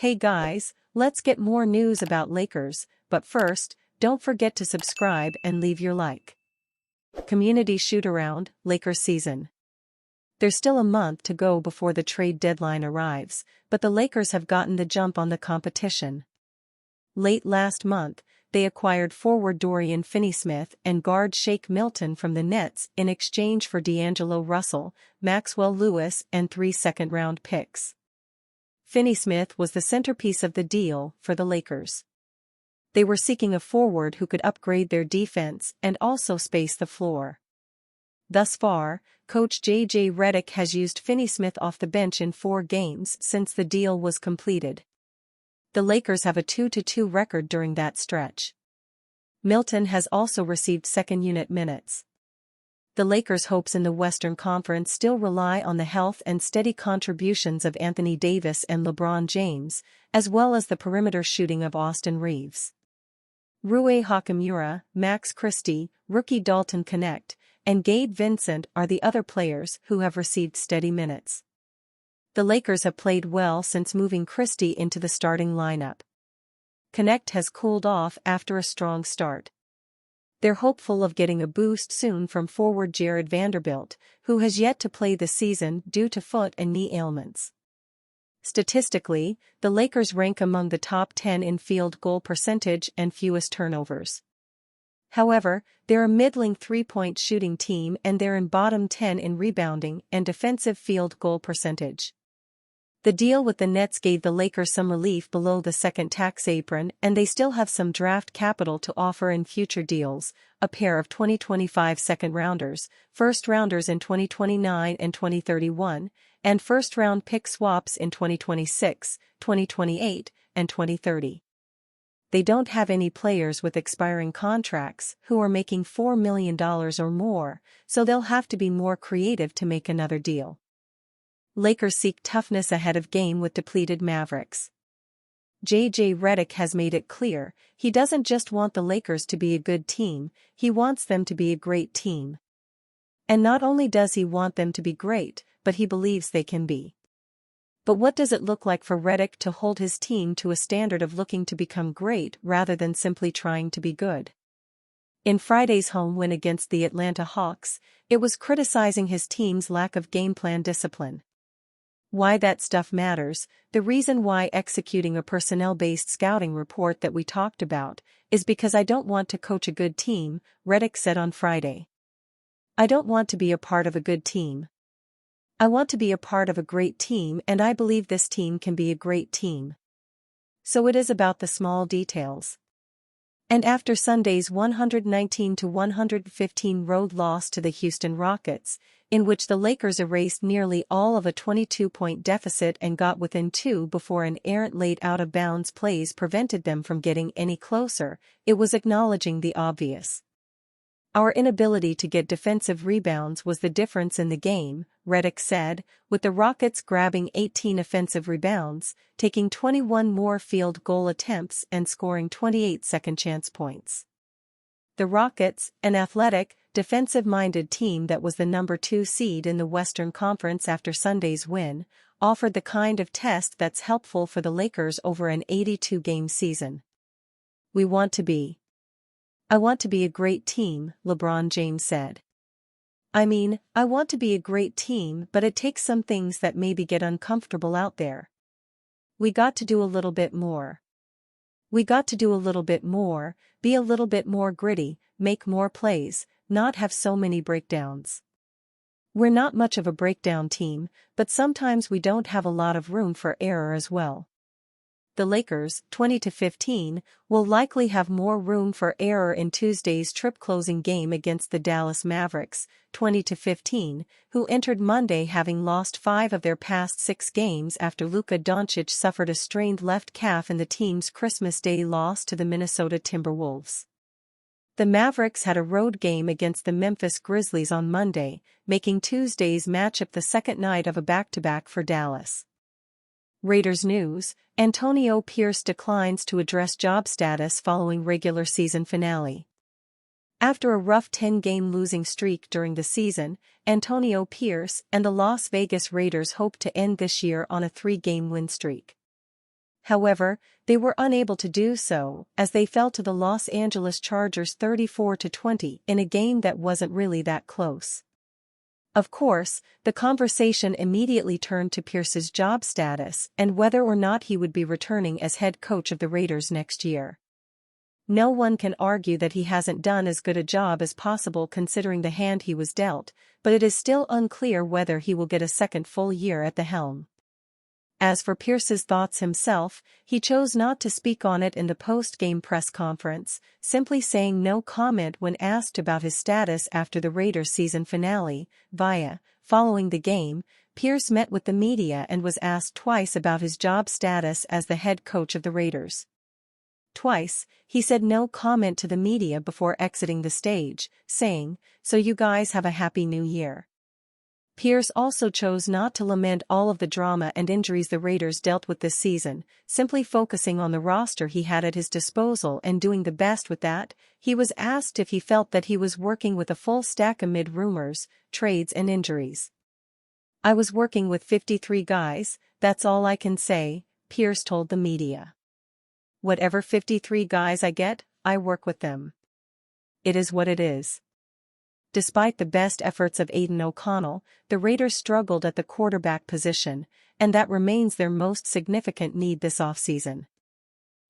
Hey guys, let's get more news about Lakers, but first, don't forget to subscribe and leave your like. Community shoot-around, Lakers season. There's still a month to go before the trade deadline arrives, but the Lakers have gotten the jump on the competition. Late last month, they acquired forward Dorian Finney-Smith and guard Shake Milton from the Nets in exchange for D'Angelo Russell, Maxwell Lewis and 3 second-round picks. Finney-Smith was the centerpiece of the deal for the Lakers. They were seeking a forward who could upgrade their defense and also space the floor. Thus far, coach J.J. Redick has used Finney-Smith off the bench in 4 games since the deal was completed. The Lakers have a 2-2 record during that stretch. Milton has also received second-unit minutes. The Lakers' hopes in the Western Conference still rely on the health and steady contributions of Anthony Davis and LeBron James, as well as the perimeter shooting of Austin Reeves. Rui Hachimura, Max Christie, rookie Dalton Knecht, and Gabe Vincent are the other players who have received steady minutes. The Lakers have played well since moving Christie into the starting lineup. Knecht has cooled off after a strong start. They're hopeful of getting a boost soon from forward Jared Vanderbilt, who has yet to play the season due to foot and knee ailments. Statistically, the Lakers rank among the top 10 in field goal percentage and fewest turnovers. However, they're a middling three-point shooting team and they're in bottom 10 in rebounding and defensive field goal percentage. The deal with the Nets gave the Lakers some relief below the second tax apron, and they still have some draft capital to offer in future deals, a pair of 2025 second-rounders, first-rounders in 2029 and 2031, and first-round pick swaps in 2026, 2028, and 2030. They don't have any players with expiring contracts who are making $4 million or more, so they'll have to be more creative to make another deal. Lakers seek toughness ahead of game with depleted Mavericks. J.J. Redick has made it clear, he doesn't just want the Lakers to be a good team, he wants them to be a great team. And not only does he want them to be great, but he believes they can be. But what does it look like for Redick to hold his team to a standard of looking to become great rather than simply trying to be good? In Friday's home win against the Atlanta Hawks, it was criticizing his team's lack of game plan discipline. Why that stuff matters, the reason why executing a personnel-based scouting report that we talked about, is because I don't want to coach a good team, Redick said on Friday. I don't want to be a part of a good team. I want to be a part of a great team, and I believe this team can be a great team. So it is about the small details. And after Sunday's 119-115 road loss to the Houston Rockets, in which the Lakers erased nearly all of a 22-point deficit and got within 2 before an errant late out-of-bounds plays prevented them from getting any closer, it was acknowledging the obvious. Our inability to get defensive rebounds was the difference in the game, Redick said, with the Rockets grabbing 18 offensive rebounds, taking 21 more field goal attempts and scoring 28 second-chance points. The Rockets, an athletic, defensive-minded team that was the number 2 seed in the Western Conference after Sunday's win, offered the kind of test that's helpful for the Lakers over an 82-game season. I want to be a great team, LeBron James said. I want to be a great team, but it takes some things that maybe get uncomfortable out there. We got to do a little bit more. We got to do a little bit more, be a little bit more gritty, make more plays, not have so many breakdowns. We're not much of a breakdown team, but sometimes we don't have a lot of room for error as well. The Lakers, 20-15, will likely have more room for error in Tuesday's trip-closing game against the Dallas Mavericks, 20-15, who entered Monday having lost 5 of their past 6 games after Luka Doncic suffered a strained left calf in the team's Christmas Day loss to the Minnesota Timberwolves. The Mavericks had a road game against the Memphis Grizzlies on Monday, making Tuesday's matchup the second night of a back-to-back for Dallas. Raiders news: Antonio Pierce declines to address job status following regular season finale. After a rough 10-game losing streak during the season, Antonio Pierce and the Las Vegas Raiders hope to end this year on a 3-game win streak. However, they were unable to do so, as they fell to the Los Angeles Chargers 34-20 in a game that wasn't really that close. Of course, the conversation immediately turned to Pierce's job status and whether or not he would be returning as head coach of the Raiders next year. No one can argue that he hasn't done as good a job as possible considering the hand he was dealt, but it is still unclear whether he will get a second full year at the helm. As for Pierce's thoughts himself, he chose not to speak on it in the post-game press conference, simply saying no comment when asked about his status after the Raiders season finale. Following the game, Pierce met with the media and was asked twice about his job status as the head coach of the Raiders. Twice, he said no comment to the media before exiting the stage, saying, "So you guys have a happy new year." Pierce also chose not to lament all of the drama and injuries the Raiders dealt with this season, simply focusing on the roster he had at his disposal and doing the best with that. He was asked if he felt that he was working with a full stack amid rumors, trades and injuries. "I was working with 53 guys, that's all I can say," Pierce told the media. "Whatever 53 guys I get, I work with them. It is what it is." Despite the best efforts of Aidan O'Connell, the Raiders struggled at the quarterback position, and that remains their most significant need this offseason.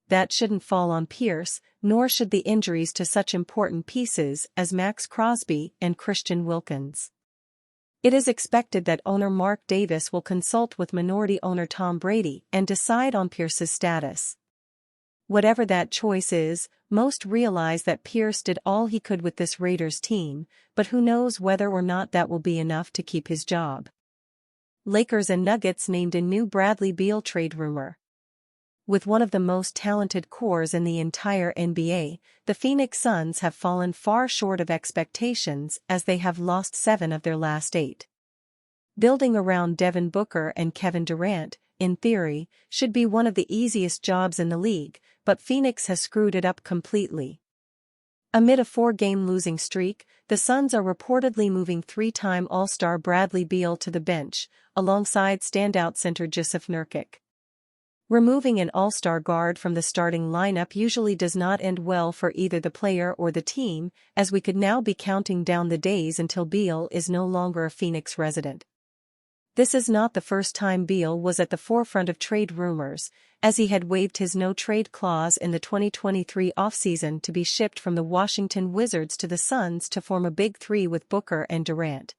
That shouldn't fall on Pierce, nor should the injuries to such important pieces as Max Crosby and Christian Wilkins. It is expected that owner Mark Davis will consult with minority owner Tom Brady and decide on Pierce's status. Whatever that choice is, most realize that Pierce did all he could with this Raiders team, but who knows whether or not that will be enough to keep his job. Lakers and Nuggets named a new Bradley Beal trade rumor. With one of the most talented cores in the entire NBA, the Phoenix Suns have fallen far short of expectations as they have lost 7 of their last 8. Building around Devin Booker and Kevin Durant, in theory, should be one of the easiest jobs in the league, but Phoenix has screwed it up completely. Amid a 4-game losing streak, the Suns are reportedly moving 3-time All-Star Bradley Beal to the bench, alongside standout center Jusuf Nurkic. Removing an All-Star guard from the starting lineup usually does not end well for either the player or the team, as we could now be counting down the days until Beal is no longer a Phoenix resident. This is not the first time Beal was at the forefront of trade rumors, as he had waived his no-trade clause in the 2023 offseason to be shipped from the Washington Wizards to the Suns to form a Big Three with Booker and Durant.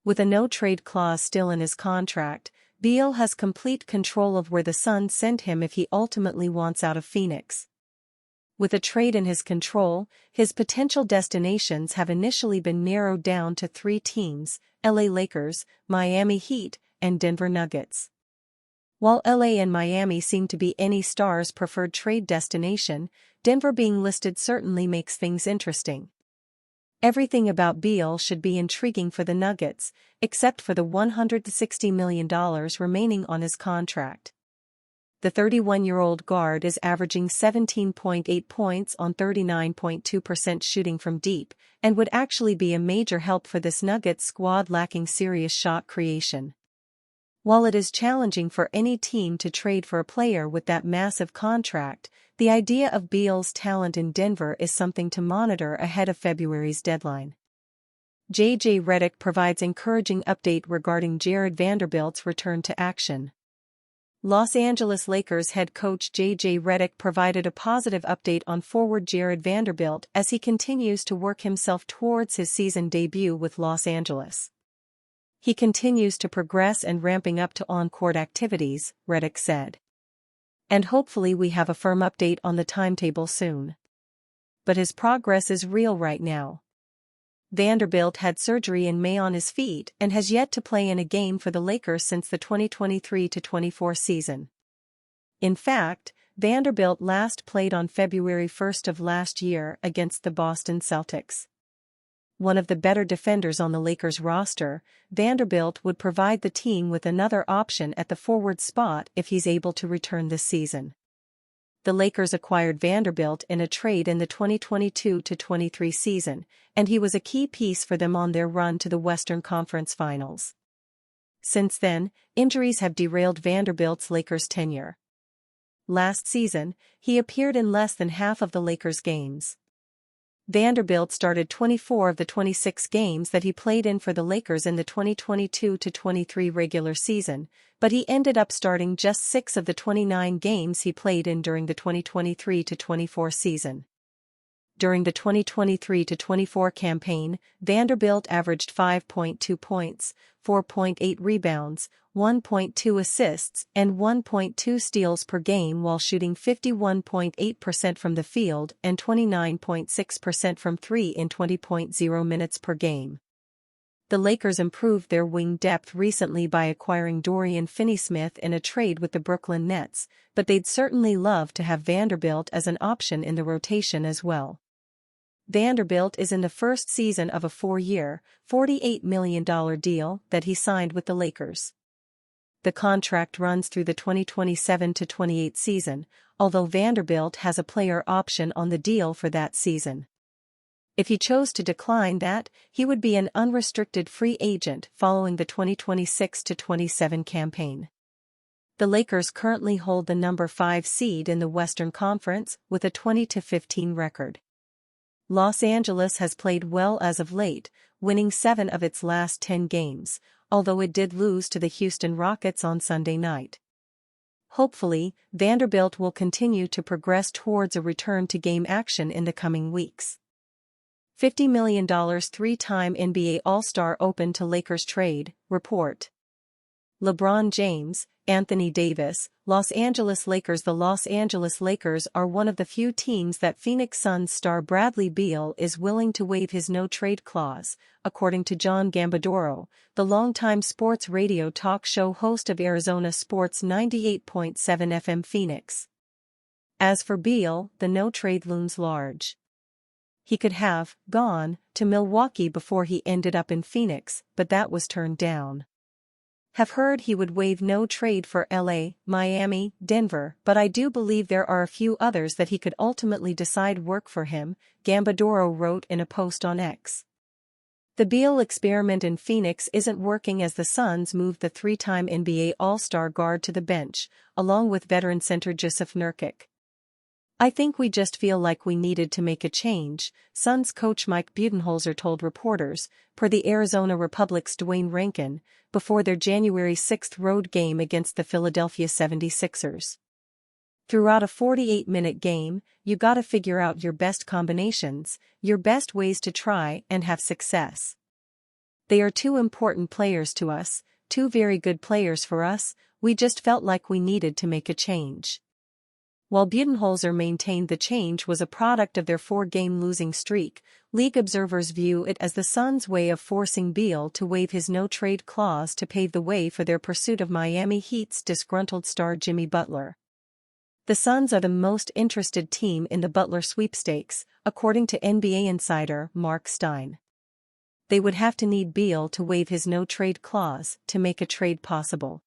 With a no-trade clause still in his contract, Beal has complete control of where the Suns send him if he ultimately wants out of Phoenix. With a trade in his control, his potential destinations have initially been narrowed down to 3 teams: LA Lakers, Miami Heat, and Denver Nuggets. While LA and Miami seem to be any star's preferred trade destination, Denver being listed certainly makes things interesting. Everything about Beal should be intriguing for the Nuggets, except for the $160 million remaining on his contract. The 31-year-old guard is averaging 17.8 points on 39.2% shooting from deep, and would actually be a major help for this Nuggets squad lacking serious shot creation. While it is challenging for any team to trade for a player with that massive contract, the idea of Beal's talent in Denver is something to monitor ahead of February's deadline. JJ Redick provides encouraging update regarding Jared Vanderbilt's return to action. Los Angeles Lakers head coach JJ Redick provided a positive update on forward Jared Vanderbilt as he continues to work himself towards his season debut with Los Angeles. He continues to progress and ramping up to on-court activities, Redick said. And hopefully we have a firm update on the timetable soon. But his progress is real right now. Vanderbilt had surgery in May on his feet and has yet to play in a game for the Lakers since the 2023-24 season. In fact, Vanderbilt last played on February 1 of last year against the Boston Celtics. One of the better defenders on the Lakers roster, Vanderbilt would provide the team with another option at the forward spot if he's able to return this season. The Lakers acquired Vanderbilt in a trade in the 2022-23 season, and he was a key piece for them on their run to the Western Conference Finals. Since then, injuries have derailed Vanderbilt's Lakers tenure. Last season, he appeared in less than half of the Lakers' games. Vanderbilt started 24 of the 26 games that he played in for the Lakers in the 2022-23 regular season, but he ended up starting just 6 of the 29 games he played in during the 2023-24 season. During the 2023-24 campaign, Vanderbilt averaged 5.2 points, 4.8 rebounds, 1.2 assists, and 1.2 steals per game while shooting 51.8% from the field and 29.6% from three in 20.0 minutes per game. The Lakers improved their wing depth recently by acquiring Dorian Finney-Smith in a trade with the Brooklyn Nets, but they'd certainly love to have Vanderbilt as an option in the rotation as well. Vanderbilt is in the first season of a 4-year, $48 million deal that he signed with the Lakers. The contract runs through the 2027-28 season, although Vanderbilt has a player option on the deal for that season. If he chose to decline that, he would be an unrestricted free agent following the 2026-27 campaign. The Lakers currently hold the number 5 seed in the Western Conference with a 20-15 record. Los Angeles has played well as of late, winning 7 of its last 10 games, although it did lose to the Houston Rockets on Sunday night. Hopefully, Vanderbilt will continue to progress towards a return to game action in the coming weeks. $50 million 3-time NBA All-Star open to Lakers trade, report. LeBron James, Anthony Davis, Los Angeles Lakers. The Los Angeles Lakers are one of the few teams that Phoenix Suns star Bradley Beal is willing to waive his no-trade clause, according to John Gambadoro, the longtime sports radio talk show host of Arizona Sports 98.7 FM Phoenix. As for Beal, the no-trade looms large. He could have gone to Milwaukee before he ended up in Phoenix, but that was turned down. Have heard he would waive no trade for LA, Miami, Denver, but I do believe there are a few others that he could ultimately decide work for him, Gambadoro wrote in a post on X. The Beal experiment in Phoenix isn't working as the Suns move the 3-time NBA All-Star guard to the bench, along with veteran center Jusuf Nurkic. I think we just feel like we needed to make a change, Suns coach Mike Budenholzer told reporters, per the Arizona Republic's Dwayne Rankin, before their January 6 road game against the Philadelphia 76ers. Throughout a 48-minute game, you gotta figure out your best combinations, your best ways to try and have success. They are 2 important players to us, 2 very good players for us, we just felt like we needed to make a change. While Budenholzer maintained the change was a product of their 4-game losing streak, league observers view it as the Suns' way of forcing Beal to waive his no-trade clause to pave the way for their pursuit of Miami Heat's disgruntled star Jimmy Butler. The Suns are the most interested team in the Butler sweepstakes, according to NBA insider Mark Stein. They would have to need Beal to waive his no-trade clause to make a trade possible.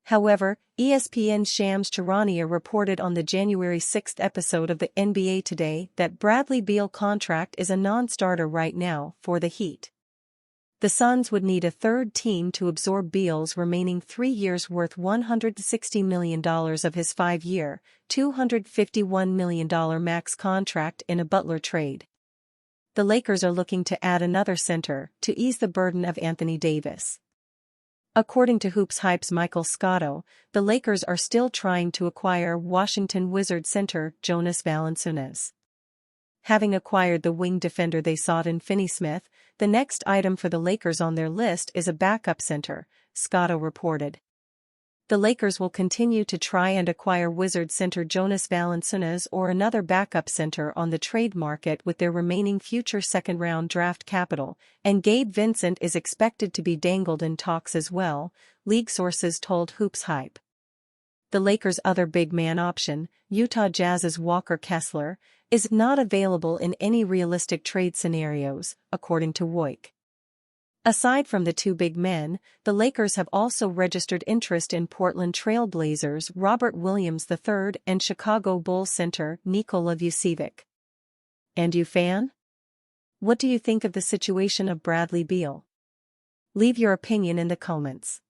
However, ESPN's Shams Charania reported on the January 6 episode of the NBA Today that Bradley Beal's contract is a non-starter right now for the Heat. The Suns would need a third team to absorb Beal's remaining 3 years worth $160 million of his 5-year, $251 million max contract in a Butler trade. The Lakers are looking to add another center to ease the burden of Anthony Davis. According to Hoops Hype's Michael Scotto, the Lakers are still trying to acquire Washington Wizards center Jonas Valanciunas. Having acquired the wing defender they sought in Finney-Smith, the next item for the Lakers on their list is a backup center, Scotto reported. The Lakers will continue to try and acquire Wizards center Jonas Valanciunas or another backup center on the trade market with their remaining future second-round draft capital, and Gabe Vincent is expected to be dangled in talks as well, league sources told Hoops Hype. The Lakers' other big man option, Utah Jazz's Walker Kessler, is not available in any realistic trade scenarios, according to Woik. Aside from the 2 big men, the Lakers have also registered interest in Portland Trail Blazers Robert Williams III and Chicago Bulls center Nikola Vucevic. And you fan? What do you think of the situation of Bradley Beal? Leave your opinion in the comments.